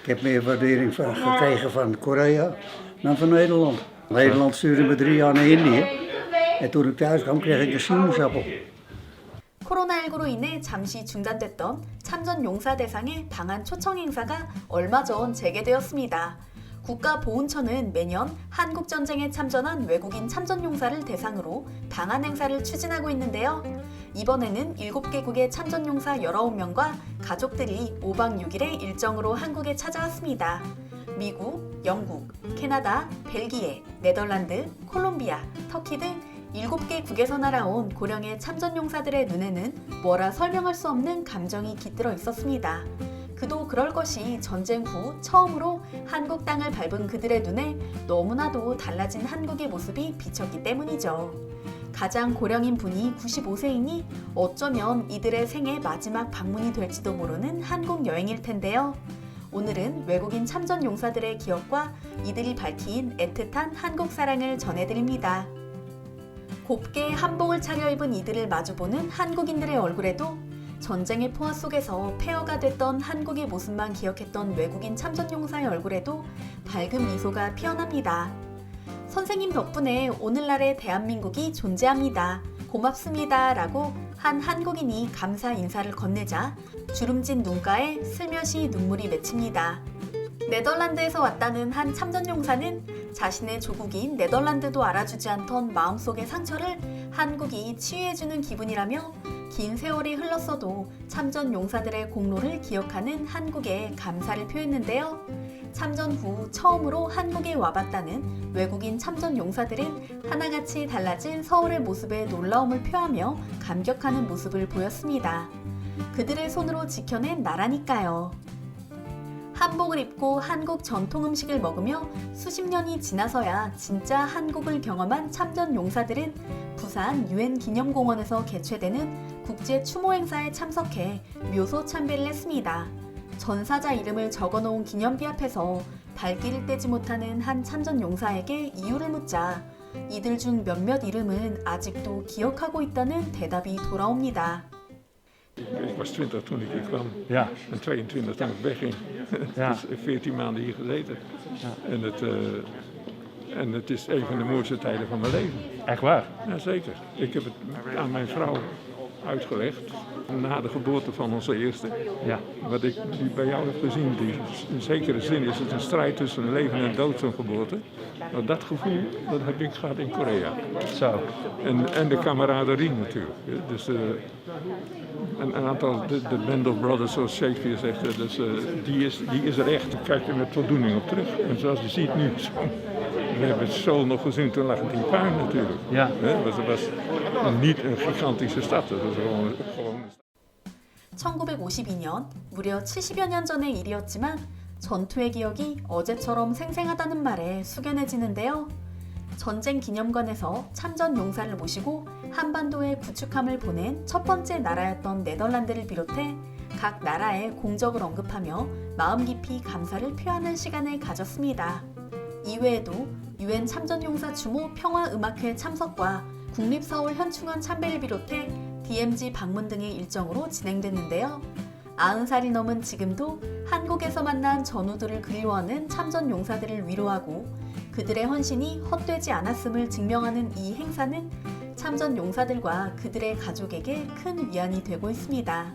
heb meer waardering gekregen van Korea dan van Nederland. Nederland stuurde me 3 jaar naar Indië. En toen ik thuis kwam kreeg ik een sinaasappel. 코로나19로 인해 잠시 중단됐던 참전용사대상의 방한 초청 행사가 얼마 전 재개되었습니다. 국가보훈처는 매년 한국전쟁에 참전한 외국인 참전용사를 대상으로 방한 행사를 추진하고 있는데요. 이번에는 7개국의 참전용사 19명과 가족들이 5박 6일의 일정으로 한국에 찾아왔습니다. 미국, 영국, 캐나다, 벨기에, 네덜란드, 콜롬비아, 터키 등 7개국에서 날아온 고령의 참전용사들의 눈에는 뭐라 설명할 수 없는 감정이 깃들어 있었습니다. 그도 그럴 것이 전쟁 후 처음으로 한국 땅을 밟은 그들의 눈에 너무나도 달라진 한국의 모습이 비쳤기 때문이죠. 가장 고령인 분이 95세이니 어쩌면 이들의 생애 마지막 방문이 될지도 모르는 한국 여행일 텐데요. 오늘은 외국인 참전 용사들의 기억과 이들이 밝힌 애틋한 한국 사랑을 전해드립니다. 곱게 한복을 차려입은 이들을 마주보는 한국인들의 얼굴에도 전쟁의 포화 속에서 폐허가 됐던 한국의 모습만 기억했던 외국인 참전용사의 얼굴에도 밝은 미소가 피어납니다. 선생님 덕분에 오늘날의 대한민국이 존재합니다. 고맙습니다. 라고 한 한국인이 감사 인사를 건네자 주름진 눈가에 슬며시 눈물이 맺힙니다. 네덜란드에서 왔다는 한 참전용사는 자신의 조국인 네덜란드도 알아주지 않던 마음속의 상처를 한국이 치유해주는 기분이라며 긴 세월이 흘렀어도 참전 용사들의 공로를 기억하는 한국에 감사를 표했는데요. 참전 후 처음으로 한국에 와봤다는 외국인 참전 용사들은 하나같이 달라진 서울의 모습에 놀라움을 표하며 감격하는 모습을 보였습니다. 그들의 손으로 지켜낸 나라니까요. 한복을 입고 한국 전통 음식을 먹으며 수십 년이 지나서야 진짜 한국을 경험한 참전 용사들은 부산 유엔기념공원에서 개최되는 국제 추모 행사에 참석해 묘소 참배를 했습니다. 전사자 이름을 적어놓은 기념비 앞에서 발길을 떼지 못하는 한 참전 용사에게 이유를 묻자 이들 중 몇몇 이름은 아직도 기억하고 있다는 대답이 돌아옵니다. Ik was 20 toen ik hier kwam Ja, en 22 toen ik wegging. Ja. Dus 14 maanden hier gezeten. Ja. En het is een van de mooiste tijden van mijn leven. echt waar. Jazeker. Ik heb het aan mijn vrouw uitgelegd na de geboorte van onze eerste. Ja, Wat ik die bij jou heb gezien, in zekere zin is het een strijd tussen leven en dood zo'n geboorte. Maar dat gevoel, dat heb ik gehad in Korea. zo. En de kameraderie natuurlijk. Dus een aantal, de Band of Brothers zoals Shakespeare zegt, dus, die is er echt. Daar kijk je met voldoening op terug. En zoals je ziet nu, we hebben Seoul nog gezien, toen lag het in puin natuurlijk. Ja. Het was niet een gigantische stad, het was gewoon 1952년, 무려 70여 년 전의 일이었지만 전투의 기억이 어제처럼 생생하다는 말에 숙연해지는데요. 전쟁 기념관에서 참전 용사를 모시고 한반도에 구축함을 보낸 첫 번째 나라였던 네덜란드를 비롯해 각 나라의 공적을 언급하며 마음 깊이 감사를 표하는 시간을 가졌습니다. 이외에도 유엔 참전용사 추모 평화음악회 참석과 국립서울 현충원 참배를 비롯해 DMZ 방문 등의 일정으로 진행됐는데요. 90살이 넘은 지금도 한국에서 만난 전우들을 그리워하는 참전 용사들을 위로하고 그들의 헌신이 헛되지 않았음을 증명하는 이 행사는 참전 용사들과 그들의 가족에게 큰 위안이 되고 있습니다.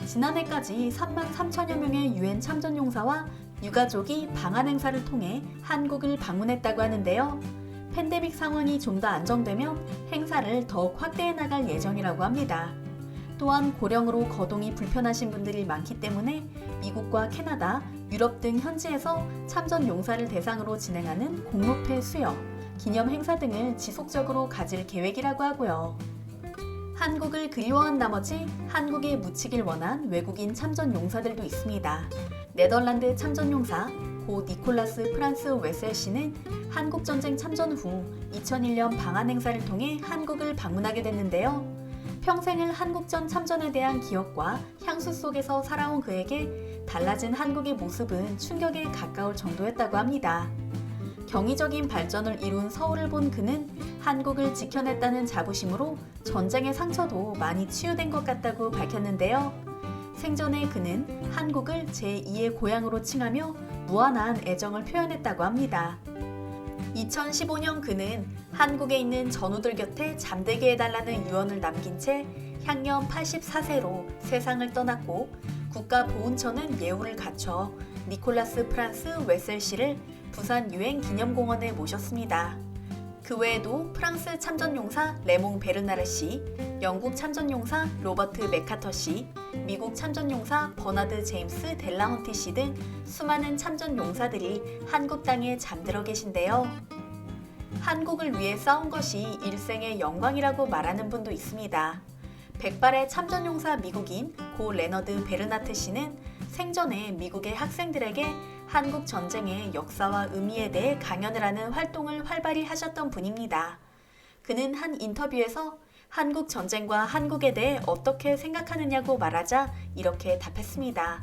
지난해까지 3만 3천여 명의 유엔 참전 용사와 유가족이 방한 행사를 통해 한국을 방문했다고 하는데요. 팬데믹 상황이 좀 더 안정되면 행사를 더욱 확대해 나갈 예정이라고 합니다. 또한 고령으로 거동이 불편하신 분들이 많기 때문에 미국과 캐나다, 유럽 등 현지에서 참전 용사를 대상으로 진행하는 공로패 수여, 기념 행사 등을 지속적으로 가질 계획이라고 하고요. 한국을 그리워한 나머지 한국에 묻히길 원한 외국인 참전 용사들도 있습니다. 네덜란드 참전 용사 고 니콜라스 프란스 웨셀 씨는 한국전쟁 참전 후 2001년 방한 행사를 통해 한국을 방문하게 됐는데요. 평생을 한국전 참전에 대한 기억과 향수 속에서 살아온 그에게 달라진 한국의 모습은 충격에 가까울 정도였다고 합니다. 경이적인 발전을 이룬 서울을 본 그는 한국을 지켜냈다는 자부심으로 전쟁의 상처도 많이 치유된 것 같다고 밝혔는데요. 생전에 그는 한국을 제2의 고향으로 칭하며 무한한 애정을 표현했다고 합니다. 2015년 그는 한국에 있는 전우들 곁에 잠들게 해달라는 유언을 남긴 채 향년 84세로 세상을 떠났고 국가보훈처는 예우를 갖춰 니콜라스 프란스 웨셀씨를 부산 유엔기념공원에 모셨습니다. 그 외에도 프랑스 참전용사 레몽 베르나르 씨, 영국 참전용사 로버트 메카터 씨, 미국 참전용사 버나드 제임스 델라헌티 씨 등 수많은 참전용사들이 한국 땅에 잠들어 계신데요. 한국을 위해 싸운 것이 일생의 영광이라고 말하는 분도 있습니다. 백발의 참전용사 미국인 고 레너드 베르나트 씨는 생전에 미국의 학생들에게 한국 전쟁의 역사와 의미에 대해 강연을 하는 활동을 활발히 하셨던 분입니다. 그는 한 인터뷰에서 한국 전쟁과 한국에 대해 어떻게 생각하느냐고 말하자 이렇게 답했습니다.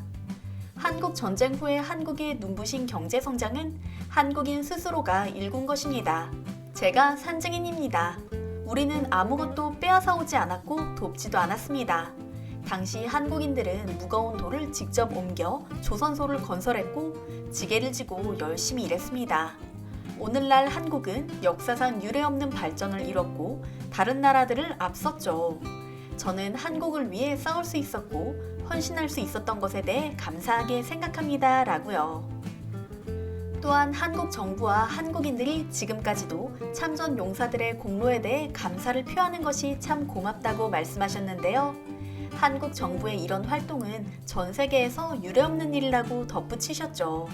한국 전쟁 후의 한국의 눈부신 경제 성장은 한국인 스스로가 일군 것입니다. 제가 산증인입니다. 우리는 아무것도 빼앗아 오지 않았고 돕지도 않았습니다. 당시 한국인들은 무거운 돌을 직접 옮겨 조선소를 건설했고 지게를 지고 열심히 일했습니다. 오늘날 한국은 역사상 유례없는 발전을 이뤘고 다른 나라들을 앞섰죠. 저는 한국을 위해 싸울 수 있었고 헌신할 수 있었던 것에 대해 감사하게 생각합니다. 라고요. 또한 한국 정부와 한국인들이 지금까지도 참전 용사들의 공로에 대해 감사를 표하는 것이 참 고맙다고 말씀하셨는데요. 한국 정부의 이런 활동은 전 세계에서 유례없는 일이라고 덧붙이셨죠.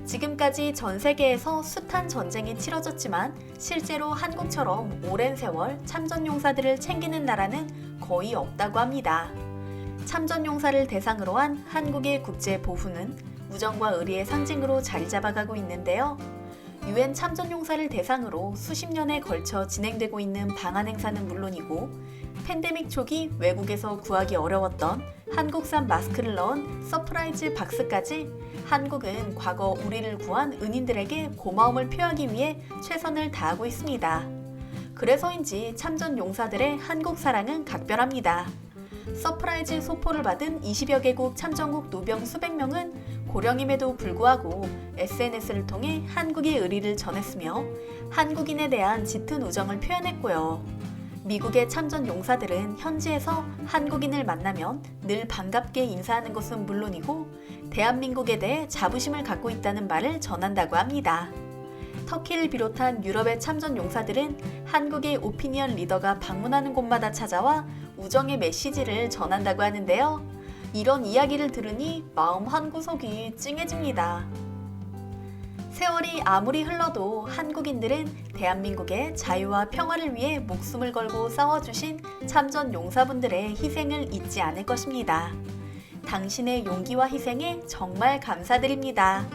지금까지 전 세계에서 숱한 전쟁이 치러졌지만 실제로 한국처럼 오랜 세월 참전용사들을 챙기는 나라는 거의 없다고 합니다. 참전용사를 대상으로 한 한국의 국제보훈은 우정과 의리의 상징으로 자리 잡아가고 있는데요. 유엔 참전용사를 대상으로 수십 년에 걸쳐 진행되고 있는 방한 행사는 물론이고 팬데믹 초기 외국에서 구하기 어려웠던 한국산 마스크를 넣은 서프라이즈 박스까지 한국은 과거 우리를 구한 은인들에게 고마움을 표하기 위해 최선을 다하고 있습니다. 그래서인지 참전 용사들의 한국 사랑은 각별합니다. 서프라이즈 소포를 받은 20여 개국 참전국 노병 수백 명은 고령임에도 불구하고 SNS를 통해 한국의 의리를 전했으며 한국인에 대한 짙은 우정을 표현했고요. 미국의 참전 용사들은 현지에서 한국인을 만나면 늘 반갑게 인사하는 것은 물론이고 대한민국에 대해 자부심을 갖고 있다는 말을 전한다고 합니다. 터키를 비롯한 유럽의 참전 용사들은 한국의 오피니언 리더가 방문하는 곳마다 찾아와 우정의 메시지를 전한다고 하는데요. 이런 이야기를 들으니 마음 한구석이 찡해집니다. 세월이 아무리 흘러도 한국인들은 대한민국의 자유와 평화를 위해 목숨을 걸고 싸워주신 참전 용사분들의 희생을 잊지 않을 것입니다. 당신의 용기와 희생에 정말 감사드립니다.